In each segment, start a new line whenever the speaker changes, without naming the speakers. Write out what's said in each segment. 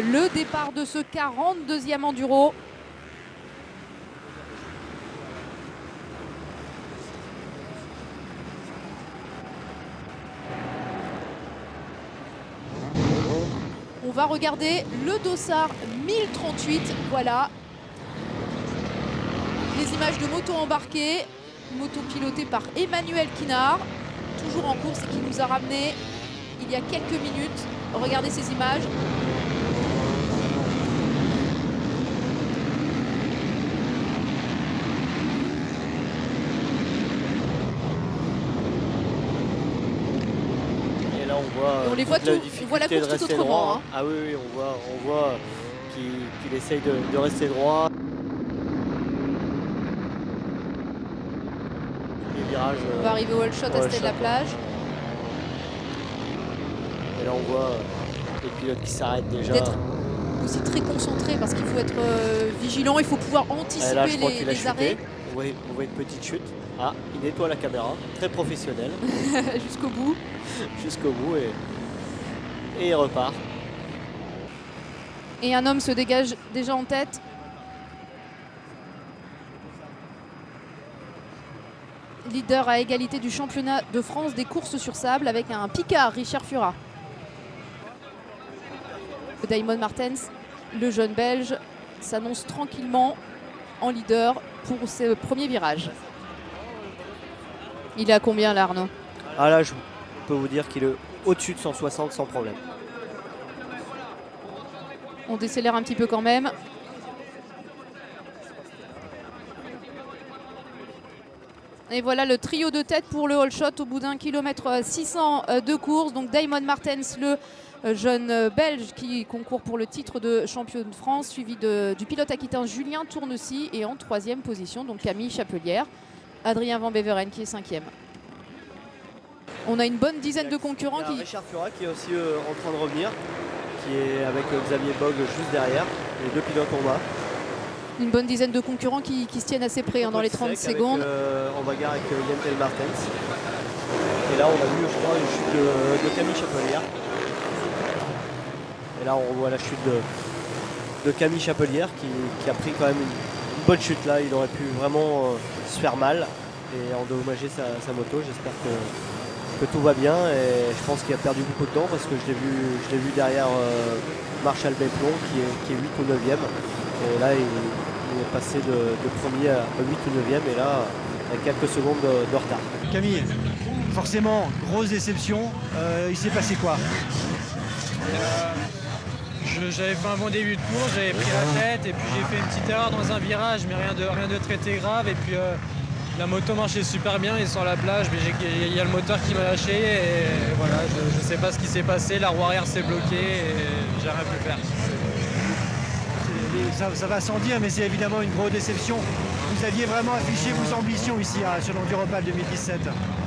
le départ de ce 42e enduro. On va regarder le dossard 1038. Voilà. Les images de moto embarquées. Moto pilotée par Emmanuel Kinard. Toujours en course et qui nous a ramené il y a quelques minutes. Regardez ces images.
Et là on voit,
on les voit tout, on voit la course tout autrement.
Droit,
hein.
Ah oui, on voit qu'il essaye de rester droit. Les virages,
on va arriver au wall shot à Stade-la-Plage.
Et là on voit les pilotes qui s'arrêtent déjà.
D'être aussi très concentré parce qu'il faut être vigilant, il faut pouvoir anticiper
là,
les arrêts.
On voit une petite chute. Ah, il nettoie la caméra, très professionnel.
Jusqu'au bout.
Jusqu'au bout et il repart.
Et un homme se dégage déjà en tête. Leader à égalité du championnat de France des courses sur sable avec un Picard, Richard Fura. Damon Martens, le jeune Belge, s'annonce tranquillement en leader pour ce premier virage. Il est à combien là, Arnaud?
Ah là, je peux vous dire qu'il est au-dessus de 160 sans problème.
On décélère un petit peu quand même. Et voilà le trio de tête pour le all shot au bout d'un kilomètre 600 de course. Donc Damon Martens, le jeune Belge qui concourt pour le titre de champion de France, suivi du pilote aquitain Julien Tournecy et en 3e position, donc Camille Chapelière. Adrien Van Beveren qui est 5e. On a une bonne dizaine de concurrents.
Il y a Richard Fura qui est aussi en train de revenir, qui est avec Xavier Bogue juste derrière, les deux pilotes en bas.
Une bonne dizaine de concurrents qui se tiennent assez près dans les 30 secondes.
En bagarre avec Yentel Martens. Et là on a vu, je crois, une chute de Camille Chapelière. Et là on revoit la chute de Camille Chapelière qui a pris quand même une bonne chute là. Il aurait pu vraiment se faire mal et endommager sa moto. J'espère que tout va bien et je pense qu'il a perdu beaucoup de temps parce que je l'ai vu derrière Marshall Beplon qui est 8 ou 9e. Et là il est passé de premier à 8 ou 9e et là avec quelques secondes de retard.
Camille, forcément grosse déception, il s'est passé quoi?
J'avais fait un bon début de course, j'avais pris la tête et puis j'ai fait une petite erreur dans un virage mais rien de très grave et puis la moto marchait super bien et sur la plage mais il y a le moteur qui m'a lâché et voilà, je sais pas ce qui s'est passé, la roue arrière s'est bloquée et j'ai rien pu faire.
Ça va sans dire, mais c'est évidemment une grosse déception. Vous aviez vraiment affiché vos ambitions ici sur l'Enduropal 2017.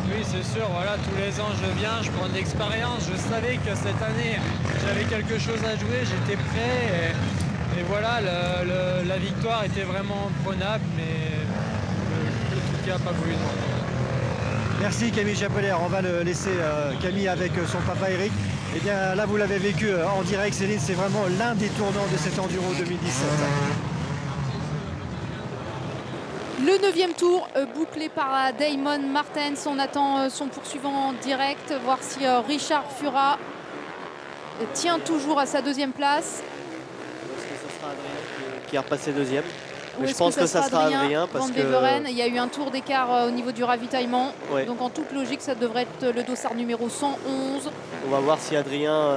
Oui, c'est sûr, voilà, tous les ans je viens, je prends de l'expérience, je savais que cette année j'avais quelque chose à jouer, j'étais prêt et voilà, la victoire était vraiment prenable, mais le truc n'a pas voulu de moi.
Merci Camille Chapelière, on va le laisser Camille avec son papa Eric. Et bien là vous l'avez vécu en direct, Céline, c'est vraiment l'un des tournants de cet Enduro 2017.
Le 9e tour bouclé par Damon Martens. On attend son poursuivant en direct, voir si Richard Fura tient toujours à sa 2e place.
Est-ce que ce sera Adrien qui est repassé 2e? Mais je
Est-ce
pense que ça sera Adrien parce
Van
que
Beveren, il y a eu un tour d'écart au niveau du ravitaillement.
Ouais.
Donc en toute logique, ça devrait être le dossard numéro 111.
on va voir si Adrien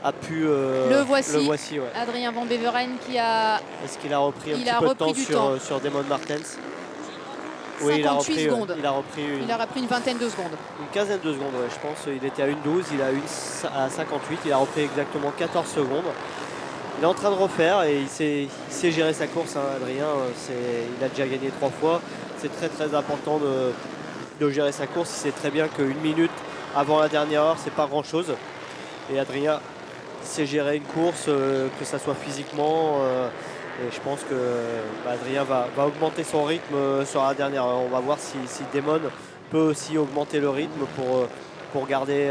a pu...
Le voici,
ouais.
Adrien Van Beveren qui a...
Est-ce qu'il a repris un
Il
petit
a
peu de
repris
temps
du
sur Damon Martens?
58 secondes.
Il a repris
une vingtaine de secondes.
une quinzaine de secondes, ouais, je pense. Il était à 1,12, il a à 58, il a repris exactement 14 secondes. Il est en train de refaire et il sait gérer sa course, hein, Adrien. Il a déjà gagné 3 fois. C'est très important de gérer sa course. Il sait très bien qu'une minute avant la dernière heure, c'est pas grand chose. Et Adrien sait gérer une course, que ça soit physiquement. Et je pense que Adrien va augmenter son rythme sur la dernière heure. On va voir si Damon peut aussi augmenter le rythme pour garder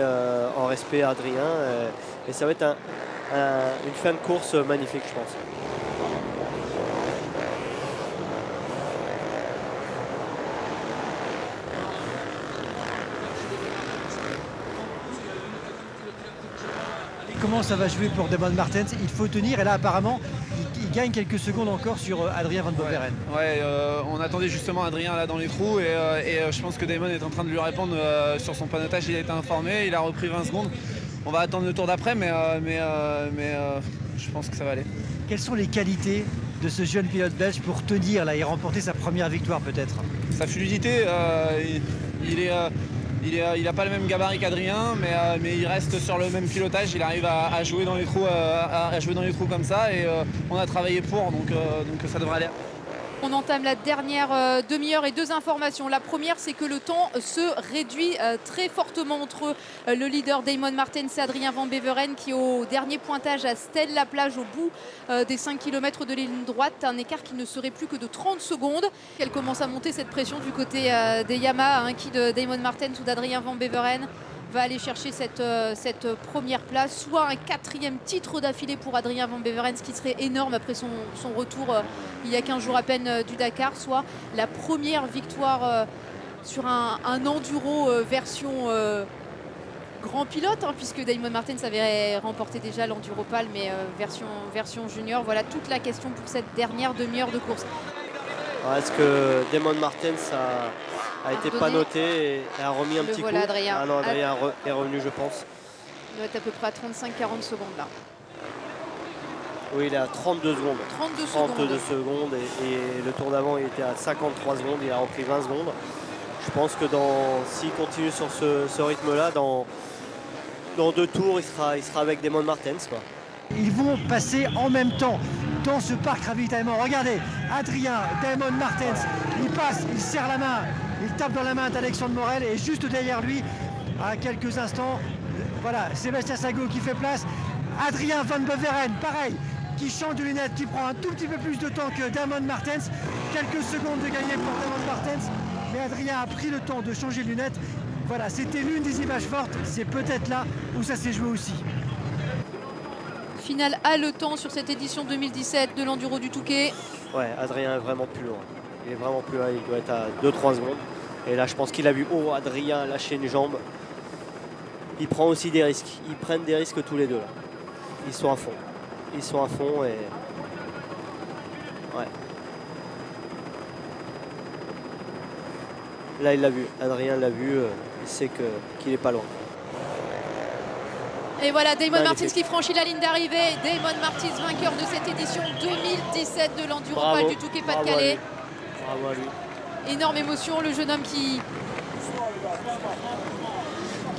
en respect Adrien. Et ça va être une fin de course magnifique, je pense.
Comment ça va jouer pour Damon Martens? Il faut tenir et là apparemment il gagne quelques secondes encore sur Adrien Van Beveren.
Ouais, on attendait justement Adrien là dans les trous et je pense que Damon est en train de lui répondre sur son panotage. Il a été informé, il a repris 20 secondes. On va attendre le tour d'après mais je pense que ça va aller.
Quelles sont les qualités de ce jeune pilote belge pour tenir là et remporter sa première victoire peut-être?
Sa fluidité, il n'a pas le même gabarit qu'Adrien, mais il reste sur le même pilotage. Il arrive à jouer dans les trous, à jouer dans les trous comme ça, et on a travaillé pour, donc ça devrait aller.
On entame la dernière demi-heure et 2 informations. La première, c'est que le temps se réduit très fortement entre le leader Damon Martens et Adrien Van Beveren qui au dernier pointage à Stèle-la-Plage au bout des 5 km de ligne droite. Un écart qui ne serait plus que de 30 secondes. Elle commence à monter cette pression du côté des Yamaha, qui de Damon Martens ou d'Adrien Van Beveren va aller chercher cette première place, soit un 4e titre d'affilée pour Adrien Van Beveren, ce qui serait énorme après son retour il y a 15 jours à peine du Dakar, soit la première victoire sur un enduro version grand pilote, puisque Damon Martens avait remporté déjà l'Enduropal, mais version junior. Voilà toute la question pour cette dernière demi-heure de course.
Est-ce que Damon Martens a été pas noté et a remis un petit coup?
Adrien.
Ah non, Adrien est revenu, je pense.
Il doit être à peu près à 35-40 secondes là.
Oui, il est à 32 secondes.
32
secondes et le tour d'avant il était à 53 secondes, il a repris 20 secondes. Je pense que s'il continue sur ce rythme-là, dans 2 tours, il sera avec Damon Martens, quoi.
Ils vont passer en même temps dans ce parc ravitaillement. Regardez, Adrien, Damon Martens, il passe, il serre la main, il tape dans la main d'Alexandre Morel et juste derrière lui, à quelques instants, voilà, Sébastien Sago qui fait place. Adrien Van Beveren, pareil, qui change de lunettes, qui prend un tout petit peu plus de temps que Damon Martens. Quelques secondes de gagner pour Damon Martens, mais Adrien a pris le temps de changer de lunettes. Voilà, c'était l'une des images fortes, c'est peut-être là où ça s'est joué aussi.
Finale haletant sur cette édition 2017 de l'Enduro du Touquet.
Ouais, Adrien est vraiment plus loin. Il est vraiment plus loin, il doit être à 2-3 secondes. Et là, je pense qu'il a vu Adrien lâcher une jambe. Il prend aussi des risques. Ils prennent des risques tous les deux là. Ils sont à fond. Ils sont à fond et... Ouais. Là, il l'a vu. Adrien l'a vu. Il sait qu'il est pas loin.
Et voilà Damon Martens qui franchit la ligne d'arrivée. Damon Martens vainqueur de cette édition 2017 de l'Enduropal du Touquet-Pas-de-Calais.
Bravo à lui.
Énorme émotion, le jeune homme qui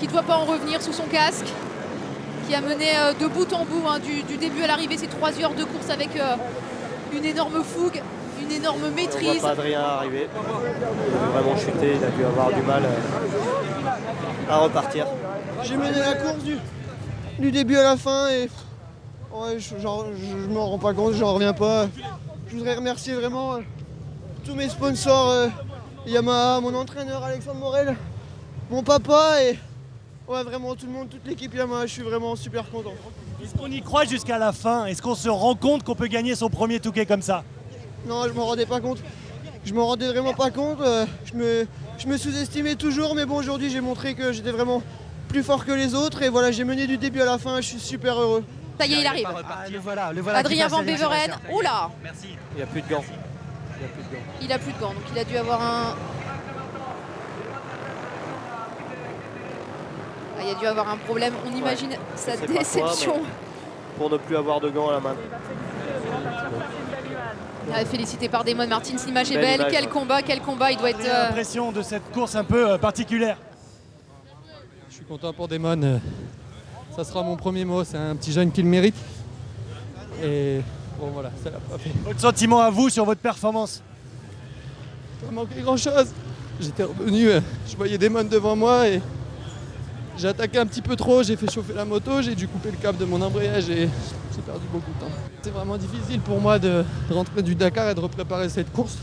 ne doit pas en revenir sous son casque, qui a mené de bout en bout du début à l'arrivée ces 3 heures de course avec une énorme fougue, une énorme maîtrise.
On voit pas Adrien arriver. Il a vraiment chuté, il a dû avoir du mal à repartir.
J'ai mené la course du début à la fin et ouais, je m'en rends pas compte, j'en reviens pas. Je voudrais remercier vraiment tous mes sponsors, Yamaha, mon entraîneur Alexandre Morel, mon papa et ouais, vraiment tout le monde, toute l'équipe Yamaha, je suis vraiment super content.
Est-ce qu'on y croit jusqu'à la fin? Est-ce qu'on se rend compte qu'on peut gagner son premier Touquet comme ça?
Non, je m'en rendais pas compte. Je m'en rendais vraiment pas compte. Je me sous-estimais toujours, mais bon, aujourd'hui j'ai montré que j'étais vraiment plus fort que les autres et voilà, j'ai mené du début à la fin, je suis super heureux.
Ça y est, il arrive.
Le voilà
Adrien Van Beveren. Oula.
Merci.
Il n'y a plus de gants.
Il a plus de gants, donc il a dû avoir il a dû avoir un problème. On imagine sa
Je sais pas
déception.
quoi, pour ne plus avoir de gants à la main.
Félicité par Damon Martens, l'image est
Belle
belle.
image,
Quel combat, il doit être...
L'impression de cette course un peu particulière.
Je suis content pour Damon. Ça sera mon premier mot, c'est un petit jeune qui le mérite. Et bon voilà, ça l'a pas fait.
Votre sentiment à vous sur votre performance?
Il m'a manqué grand chose. J'étais revenu, je voyais Damon devant moi et j'ai attaqué un petit peu trop, j'ai fait chauffer la moto, j'ai dû couper le câble de mon embrayage et j'ai perdu beaucoup de temps. C'est vraiment difficile pour moi de rentrer du Dakar et de repréparer cette course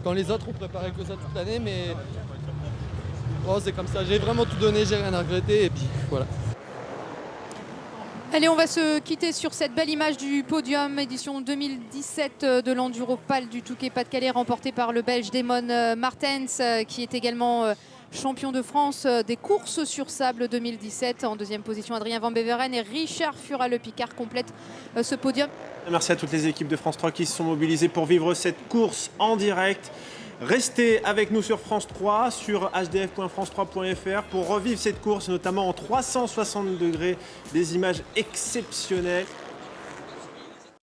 quand les autres ont préparé que ça toute l'année, mais Bon, c'est comme ça, j'ai vraiment tout donné, j'ai rien à regretter et puis voilà.
Allez, on va se quitter sur cette belle image du podium, édition 2017 de l'Enduro Pal du Touquet-Pas-de-Calais, remporté par le Belge Damon Martens, qui est également champion de France des courses sur sable 2017. En deuxième position, Adrien Van Beveren et Richard Fura, le Picard, complètent ce podium.
Merci à toutes les équipes de France 3 qui se sont mobilisées pour vivre cette course en direct. Restez avec nous sur France 3, sur hdf.france3.fr pour revivre cette course, notamment en 360 degrés, des images exceptionnelles.